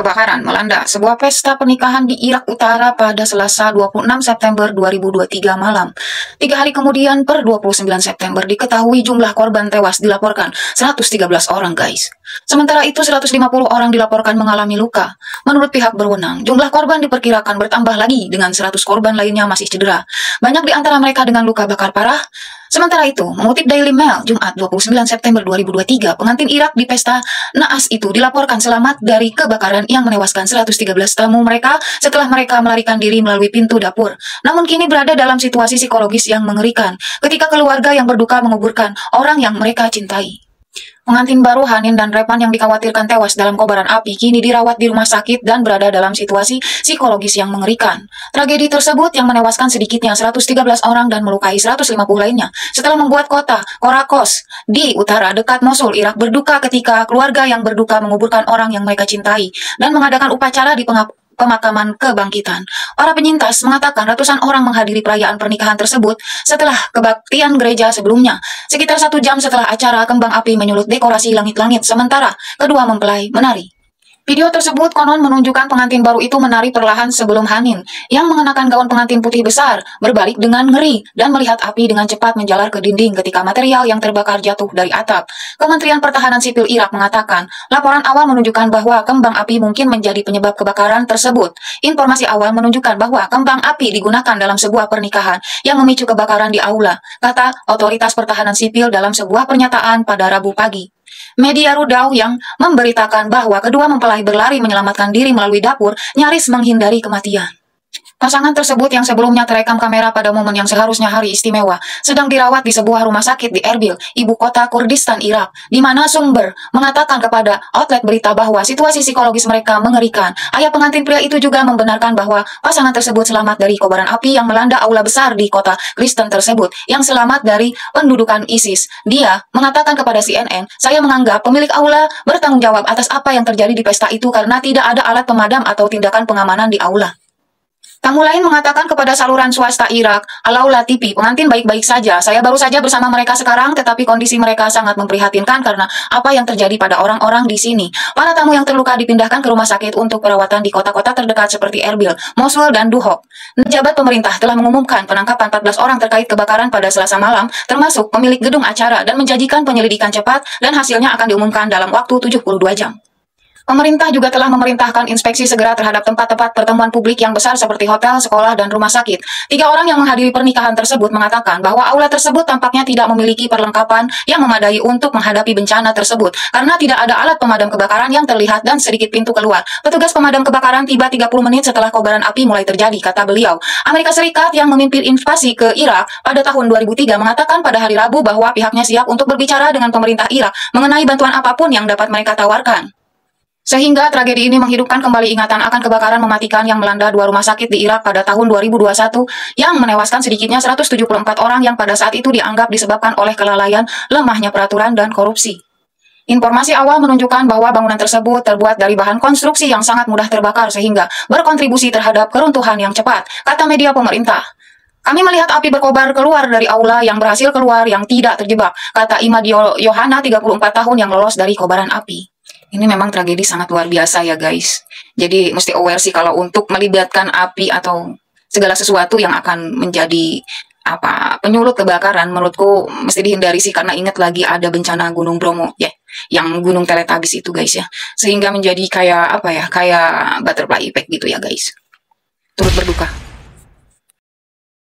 Kebakaran melanda sebuah pesta pernikahan di Irak Utara pada Selasa 26 September 2023 malam. 3 hari kemudian, per 29 September, diketahui jumlah korban tewas dilaporkan 113 orang, guys. Sementara itu, 150 orang dilaporkan mengalami luka. Menurut pihak berwenang, jumlah korban diperkirakan bertambah lagi dengan 100 korban lainnya masih cedera. Banyak di antara mereka dengan luka bakar parah. Sementara itu, mengutip Daily Mail, Jumat 29 September 2023, pengantin Irak di pesta naas itu dilaporkan selamat dari kebakaran yang menewaskan 113 tamu mereka setelah mereka melarikan diri melalui pintu dapur. Namun kini berada dalam situasi psikologis yang mengerikan ketika keluarga yang berduka menguburkan orang yang mereka cintai. Pengantin baru Hanin dan Repan yang dikhawatirkan tewas dalam kobaran api kini dirawat di rumah sakit dan berada dalam situasi psikologis yang mengerikan. Tragedi tersebut yang menewaskan sedikitnya 113 orang dan melukai 150 lainnya setelah membuat kota Korakos di utara dekat Mosul, Irak berduka ketika keluarga yang berduka menguburkan orang yang mereka cintai dan mengadakan upacara di pemakaman kebangkitan. Para penyintas mengatakan ratusan orang menghadiri perayaan pernikahan tersebut setelah kebaktian gereja sebelumnya. Sekitar 1 jam setelah acara, kembang api menyulut dekorasi langit-langit sementara kedua mempelai menari. Video tersebut konon menunjukkan pengantin baru itu menari perlahan sebelum Hanin yang mengenakan gaun pengantin putih besar berbalik dengan ngeri dan melihat api dengan cepat menjalar ke dinding ketika material yang terbakar jatuh dari atap. Kementerian Pertahanan Sipil Irak mengatakan laporan awal menunjukkan bahwa kembang api mungkin menjadi penyebab kebakaran tersebut. Informasi awal menunjukkan bahwa kembang api digunakan dalam sebuah pernikahan yang memicu kebakaran di aula, kata otoritas pertahanan sipil dalam sebuah pernyataan pada Rabu pagi. Media Rudau yang memberitakan bahwa kedua mempelai berlari menyelamatkan diri melalui dapur nyaris menghindari kematian. Pasangan tersebut yang sebelumnya terekam kamera pada momen yang seharusnya hari istimewa sedang dirawat di sebuah rumah sakit di Erbil, ibu kota Kurdistan Irak, di mana sumber mengatakan kepada outlet berita bahwa situasi psikologis mereka mengerikan. Ayah pengantin pria itu juga membenarkan bahwa pasangan tersebut selamat dari kobaran api yang melanda aula besar di kota Kristen tersebut yang selamat dari pendudukan ISIS. Dia mengatakan kepada CNN, "Saya menganggap pemilik aula bertanggung jawab atas apa yang terjadi di pesta itu karena tidak ada alat pemadam atau tindakan pengamanan di aula." Tamu lain mengatakan kepada saluran swasta Irak, Al-Aula TV, pengantin baik-baik saja. Saya baru saja bersama mereka sekarang, tetapi kondisi mereka sangat memprihatinkan karena apa yang terjadi pada orang-orang di sini. Para tamu yang terluka dipindahkan ke rumah sakit untuk perawatan di kota-kota terdekat seperti Erbil, Mosul, dan Duhok. Pejabat pemerintah telah mengumumkan penangkapan 14 orang terkait kebakaran pada Selasa malam, termasuk pemilik gedung acara, dan menjanjikan penyelidikan cepat dan hasilnya akan diumumkan dalam waktu 72 jam. Pemerintah juga telah memerintahkan inspeksi segera terhadap tempat-tempat pertemuan publik yang besar seperti hotel, sekolah, dan rumah sakit. 3 orang yang menghadiri pernikahan tersebut mengatakan bahwa aula tersebut tampaknya tidak memiliki perlengkapan yang memadai untuk menghadapi bencana tersebut karena tidak ada alat pemadam kebakaran yang terlihat dan sedikit pintu keluar. Petugas pemadam kebakaran tiba 30 menit setelah kobaran api mulai terjadi, kata beliau. Amerika Serikat yang memimpin invasi ke Irak pada tahun 2003 mengatakan pada hari Rabu bahwa pihaknya siap untuk berbicara dengan pemerintah Irak mengenai bantuan apapun yang dapat mereka tawarkan. Sehingga tragedi ini menghidupkan kembali ingatan akan kebakaran mematikan yang melanda 2 rumah sakit di Irak pada tahun 2021 yang menewaskan sedikitnya 174 orang yang pada saat itu dianggap disebabkan oleh kelalaian, lemahnya peraturan, dan korupsi. Informasi awal menunjukkan bahwa bangunan tersebut terbuat dari bahan konstruksi yang sangat mudah terbakar sehingga berkontribusi terhadap keruntuhan yang cepat, kata media pemerintah. Kami melihat api berkobar keluar dari aula yang berhasil keluar yang tidak terjebak, kata Imad Yohana 34 tahun yang lolos dari kobaran api. Ini memang tragedi sangat luar biasa ya guys. Jadi mesti aware sih kalau untuk melibatkan api atau segala sesuatu yang akan menjadi penyulut kebakaran, menurutku mesti dihindari sih karena ingat lagi ada bencana Gunung Bromo ya, yang Gunung Teletabis itu guys ya. Sehingga menjadi kayak kayak butterfly effect gitu ya guys. Turut berduka.